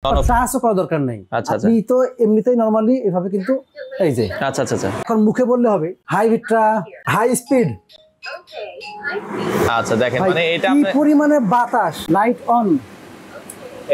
টাচও করা দরকার নাই। আপনি তো এমনিতেই নরমালি এভাবে কিন্তু এই যে এখন মুখে বললে হবে হাই ভিট্রা হাই স্পিড। আচ্ছা দেখেন মানে এটা কি পরিমাণে বাতাস, লাইট অন,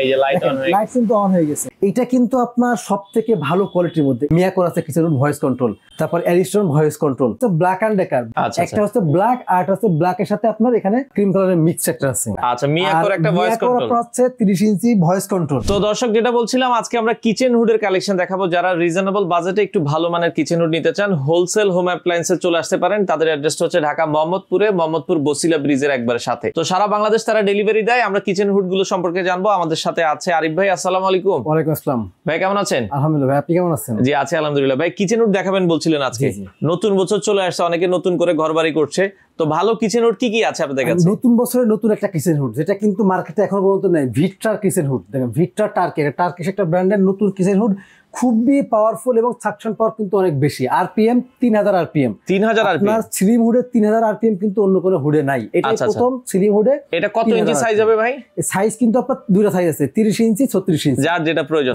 এই যে লাইট কিন্তু অন হয়ে গেছে। এটা কিন্তু আপনার সবথেকে ভালো কোয়ালিটির মধ্যে মিয়াকোর আছে কিছু ভয়েস কন্ট্রোল, তারপর অ্যারিস্টন ভয়েস কন্ট্রোল, তো ব্ল্যাক এন্ড ডেকার একটা হচ্ছে ব্ল্যাক আর একটা হচ্ছে ব্ল্যাক এর সাথে আপনার এখানে ক্রিম কালারের মিক্স একটা আছে। আচ্ছা মিয়াকোর একটা ভয়েস কন্ট্রোল হচ্ছে 30 ইঞ্চি ভয়েস কন্ট্রোল। তো দর্শক যেটা বলছিলাম আজকে আমরা কিচেন হুডের কালেকশন দেখাবো। যারা রিজনেবল বাজেটে একটু ভালো মানের কিচেন হুড নিতে চান হোলসেল হোম অ্যাপ্লায়েন্সে চলে আসতে পারেন। তাদের অ্যাড্রেসটা হচ্ছে ঢাকা মোহাম্মদপুর বসিলা ব্রিজের একবার সাথে। তো সারা বাংলাদেশ তারা ডেলিভারি দেয়। আমরা কিচেন হুড গুলো সম্পর্কে জানবো। আমাদের সাথে আছে আরিফ ভাই। আসসালামু আলাইকুম। ওয়ালাইকুম আসসালাম ভাই, কেমন আছেন? আলহামদুলিল্লাহ ভাই, আপনি কেমন আছেন? জি আছি আলহামদুলিল্লাহ। ভাই কিচেন হুড দেখাবেন বলছিলেন আজকে। নতুন বছর চলে আসছে, অনেকে নতুন করে ঘরবাড়ি করছে, তো ভালো কিচেন হুড কি কি আছে আপনাদের কাছে? নতুন বছরের নতুন একটা কিচেন হুড যেটা কিন্তু মার্কেটে এখনো পর্যন্ত নেই, ভিক্টর কিচেন হুড। দেখেন ভিক্টর টার্কিশ একটা ব্র্যান্ডের নতুন কিচেন হুড, খুবই পাওয়ারফুল এবং সাকশন পাওয়ার কিন্তু অনেক বেশি। RPM 3000 RPM. 3000 আরপিএম আপনার স্লিম হুডে 3000 আরপিএম কিন্তু অন্য কোনো হুডে নাই। এটা প্রথম স্লিম হুডে। এটা কত ইঞ্চি সাইজ হবে ভাই? সাইজ কিন্তু আপনার দুইটা সাইজ আছে, 30 ইঞ্চি 36 ইঞ্চি, যার যেটা প্রয়োজন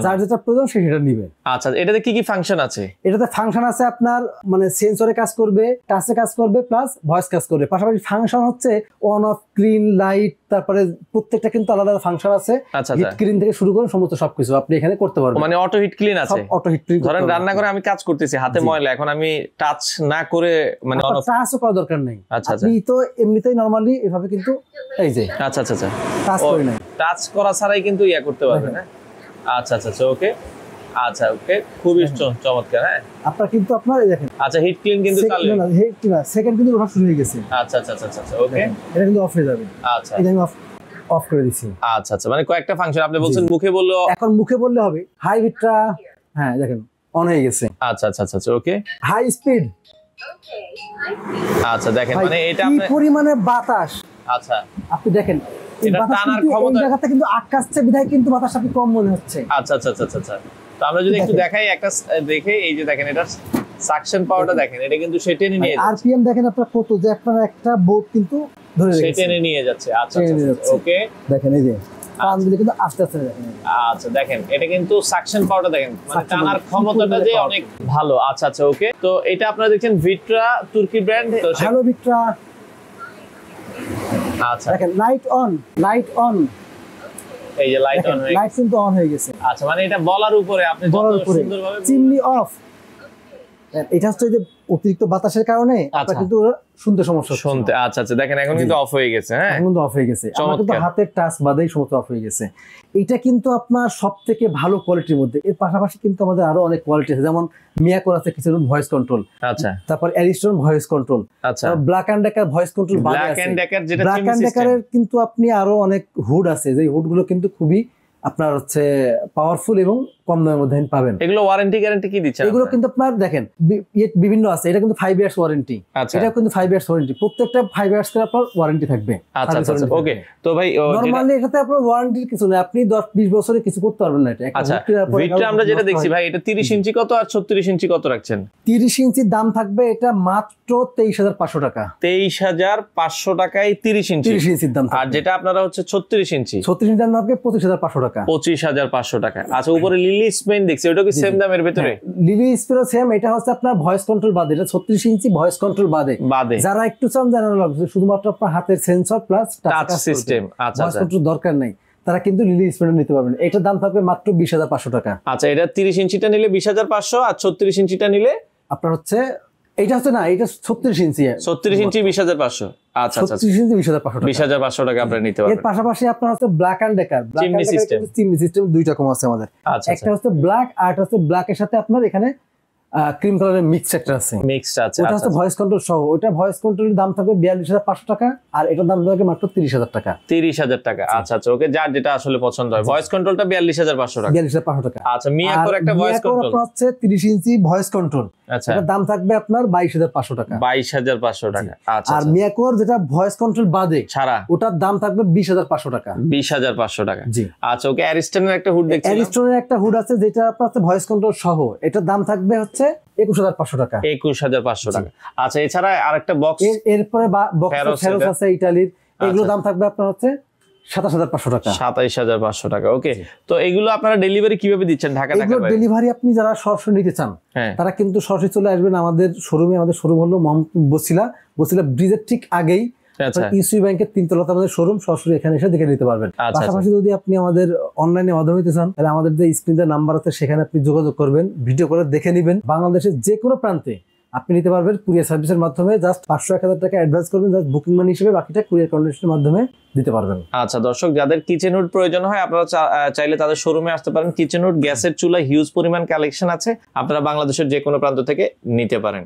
সেটা নিবে। আচ্ছা এটাতে কি কি ফাংশন আছে? এটাতে ফাংশন আছে আপনার মানে সেন্সরে কাজ করবে, টাচে কাজ করবে, প্লাস ভয়েস কাজ করবে। পাশাপাশি ফাংশন হচ্ছে অন অফ, গ্রিন লাইট, তারপরে প্রত্যেকটা কিন্তু আলাদা ফাংশন আছে। হিট ক্লিন থেকে শুরু করে সমস্ত সবকিছু আপনি এখানে করতে পারবেন। মানে অটো হিট ক্লিন আছে। Auto hit clean. ধরেন রান্না করে আমি কাজ করতেছি, হাতে ময়লা, এখন আমি টাচ না করে মানে অন অফ টাচও করা দরকার নাই। আচ্ছা আপনি তো এমনিতেই নরমালি এভাবে কিন্তু এই যে টাচ করে নাই, টাচ করা ছাড়াই কিন্তু ইয়া করতে পারবেন। হ্যাঁ আচ্ছা ওকে। আচ্ছা ওকে, খুবই চমৎকার। হ্যাঁ আপনার কিন্তু আপনার দেখেন। আচ্ছা হিট ক্লিন কিন্তু চালু না, হিট ক্লিন সেকেন্ড কিন্তু ওটা শুরু হয়ে গেছে। আচ্ছা ওকে, এটা কিন্তু অফ হয়ে যাবে। আচ্ছা এটা আমি অফ করে দিছি। আচ্ছা মানে কয়েকটা ফাংশন আপনি বলছেন মুখে বললো, এখন মুখে বললে হবে হাই ভিট্রা। হ্যাঁ দেখেন অন হয়ে গেছে। আচ্ছা ওকে, হাই স্পিড। আচ্ছা দেখেন মানে এটা কি পরিমাণে বাতাস। আচ্ছা আপনি দেখেন এটা টানার ক্ষমতা, এই জায়গাতে কিন্তু আকাশছে বিধায় কিন্তু বাতাস আপনি কম মনে হচ্ছে। আচ্ছা তো আমরা যদি একটু দেখাই একটা দেখে, এই যে দেখেন এটা সাকশন পাওয়ারটা দেখেন, এটা কিন্তু সে টেনে নিয়ে যাচ্ছে। আরপিএম দেখেন আপনার কত, যে আপনার একটা বোর্ড কিন্তু ধরে রেখেছে, সে টেনে নিয়ে যাচ্ছে। আচ্ছা ওকে, দেখেন এই যে কান দিলে কিন্তু আস্তে আস্তে দেখেন। আচ্ছা দেখেন এটা কিন্তু সাকশন পাওয়ারটা দেখেন, মানে টানার ক্ষমতাটা যে অনেক ভালো। আচ্ছা ওকে, তো এটা আপনারা দেখছেন ভিট্রা তুর্কি ব্র্যান্ড। হ্যালো ভিট্রা। আচ্ছা দেখেন লাইট অন, এই যে লাইট অন হয়ে, লাইট কিন্তু অন হয়ে গেছে। আচ্ছা মানে এটা বলার উপরে আপনি যত সুন্দরভাবে। Chimney of. এটা হচ্ছে যে অতিরিক্ত বাতাসের কারণে আপনার কিন্তু শুনতে সমস্যা শুনতে। আচ্ছা দেখেন এখন কিন্তু অফ হয়ে গেছে। হ্যাঁ এখন কিন্তু অফ হয়ে গেছে, আমার কিন্তু হাতের টাচ বাদেই সমস্ত অফ হয়ে গেছে। এটা কিন্তু আপনার সবথেকে ভালো কোয়ালিটির মধ্যে। এর পাশাপাশি কিন্তু আমাদের আরো অনেক কোয়ালিটি আছে, যেমন মিয়াকোর আছে কিছু ভয়েস কন্ট্রোল। আচ্ছা তারপর অ্যারিস্টন ভয়েস কন্ট্রোল। আচ্ছা Black and Decker voice control বাদে আছে। ব্ল্যাক এন্ড ডেকারের কিন্তু আপনি আরো অনেক হুড আছে, যে হুড গুলো কিন্তু খুবই আপনার হচ্ছে পাওয়ারফুল এবং কম দামের মধ্যে পাবেন। এগুলো ওয়ারেন্টি গ্যারান্টি কি দিচ্ছে? এগুলো কিন্তু আপনার দেখেন বিভিন্ন আছে। এটা কিন্তু 5 ইয়ার্স ওয়ারেন্টি। এটা কিন্তু 5 ইয়ার্স ওয়ারেন্টি, প্রত্যেকটা 5 ইয়ার্স করে আপনার ওয়ারেন্টি থাকবে। আচ্ছা ওকে, তো ভাই নরমালি এটাতে আপনার ওয়ারেন্টির কিছু না, আপনি 10-20 বছরে কিছু করতে পারবেন না। এটা আচ্ছা ভিট্রা আমরা যেটা দেখছি ভাই, এটা 30 ইঞ্চি কত আর 36 ইঞ্চি কত রাখছেন? 30 ইঞ্চির দাম থাকবে এটা মাত্র 23500 টাকা। 23500 টাকায় 30 ইঞ্চির দাম। আর যেটা আপনারা হচ্ছে 36 ইঞ্চির দাম থাকবে 25500 টাকা। 25500 টাকা। আচ্ছা উপরে লিলি স্পেন দেখছি, ওটা কি সেম দামের ভিতরে? লিলি স্পেনও সেম। এটা হচ্ছে আপনার ভয়েস কন্ট্রোল বাদে, এটা 36 ইঞ্চি ভয়েস কন্ট্রোল বাদে। যারা একটু চান জানানো লাগবে শুধুমাত্র আপনার হাতের সেন্সর প্লাস টাচ সিস্টেম, আচ্ছা ভয়েস কন্ট্রোল দরকার নাই, তারা কিন্তু লিলি স্পেন নিতে পারবেন। এটার দাম থাকবে মাত্র 20500 টাকা। আচ্ছা এটা 30 ইঞ্চিটা নিলে 20500, আর 36 ইঞ্চিটা নিলে আপনার হচ্ছে এটা হচ্ছে না, এটা 36 ইঞ্চি 20500। আচ্ছা 36 ইঞ্চি 20500 টাকা আপনারা নিতে পারবেন। এর পাশাপাশি আপনার হচ্ছে Black and Decker chimney system দুইটা কম আছে আমাদের। একটা হচ্ছে ব্ল্যাক আর একটা হচ্ছে ব্ল্যাক এর সাথে আপনার এখানে ক্রিম কালারের মিক্স একটা আছে, ওটা হচ্ছে ভয়েস কন্ট্রোল সহ। ওটা ভয়েস কন্ট্রোলের দাম থাকবে 42500 টাকা, আর এটার দাম থাকবে মাত্র 30000 টাকা। 30000 টাকা। আচ্ছা ওকে, যার যেটা আসলে পছন্দ হয়। ভয়েস কন্ট্রোলটা 42500 টাকা। 42500 টাকা। আচ্ছা মিয়াকোর একটা ভয়েস কন্ট্রোল হচ্ছে 30 ইঞ্চি ভয়েস কন্ট্রোল। আচ্ছা এটার দাম থাকবে আপনার 22500 টাকা। 22500 টাকা। আচ্ছা আর মিয়াকোর যেটা ভয়েস কন্ট্রোল বাদে ছাড়া, ওটার দাম থাকবে 20500 টাকা। 20500 টাকা। জি আচ্ছা ওকে। অ্যারিস্টনের একটা হুড দেখছি, অ্যারিস্টনের একটা হুড আছে যেটা আপনার ভয়েস কন্ট্রোল সহ। এটার দাম থাকবে হচ্ছে 21500 টাকা। 21500 টাকা। আচ্ছা এছাড়া আরেকটা বক্স, এরপরে বক্স ফেরোস আছে ইতালির, এগুলো দাম থাকবে আপনার হচ্ছে 27,500 টাকা। 27,500 টাকা। ওকে, তো এগুলো আপনারা ডেলিভারি কিভাবে দিচ্ছেন ঢাকা? ডেলিভারি আপনি যারা সরাসরি নিতে চান তারা কিন্তু সরাসরি চলে আসবেন আমাদের শোরুমে। আমাদের শোরুম হলো বছিলা ব্রিজের ঠিক আগেই ইউসিবি ব্যাংকের 3 তলাতে আমাদের শোরুম, সরাসরি এখানে এসে দেখে নিতে পারবেন। পাশাপাশি যদি আপনি আমাদের অনলাইনে মাধ্যমে নিতে চান তাহলে আমাদের যে স্ক্রিনে নাম্বার আছে সেখানে আপনি যোগাযোগ করবেন, ভিডিও করে দেখে নেবেন। বাংলাদেশের যে কোনো প্রান্তে আপনি নিতে পারবেন কুরিয়ার সার্ভিসের মাধ্যমে। জাস্ট 500-1000 টাকা অ্যাডভান্স করবেন, জাস্ট বুকিং মানি হিসেবে, বাকিটা কুরিয়ার কন্ডিশনের মাধ্যমে দিতে পারবেন। আচ্ছা দর্শক, যাদের কিচেন হুড প্রয়োজন হয় আপনারা চাইলে তাদের শোরুমে আসতে পারেন। কিচেন হুড গ্যাসের চুলা হিউজ পরিমাণ কালেকশন আছে, আপনারা বাংলাদেশের যে কোনো প্রান্ত থেকে নিতে পারেন।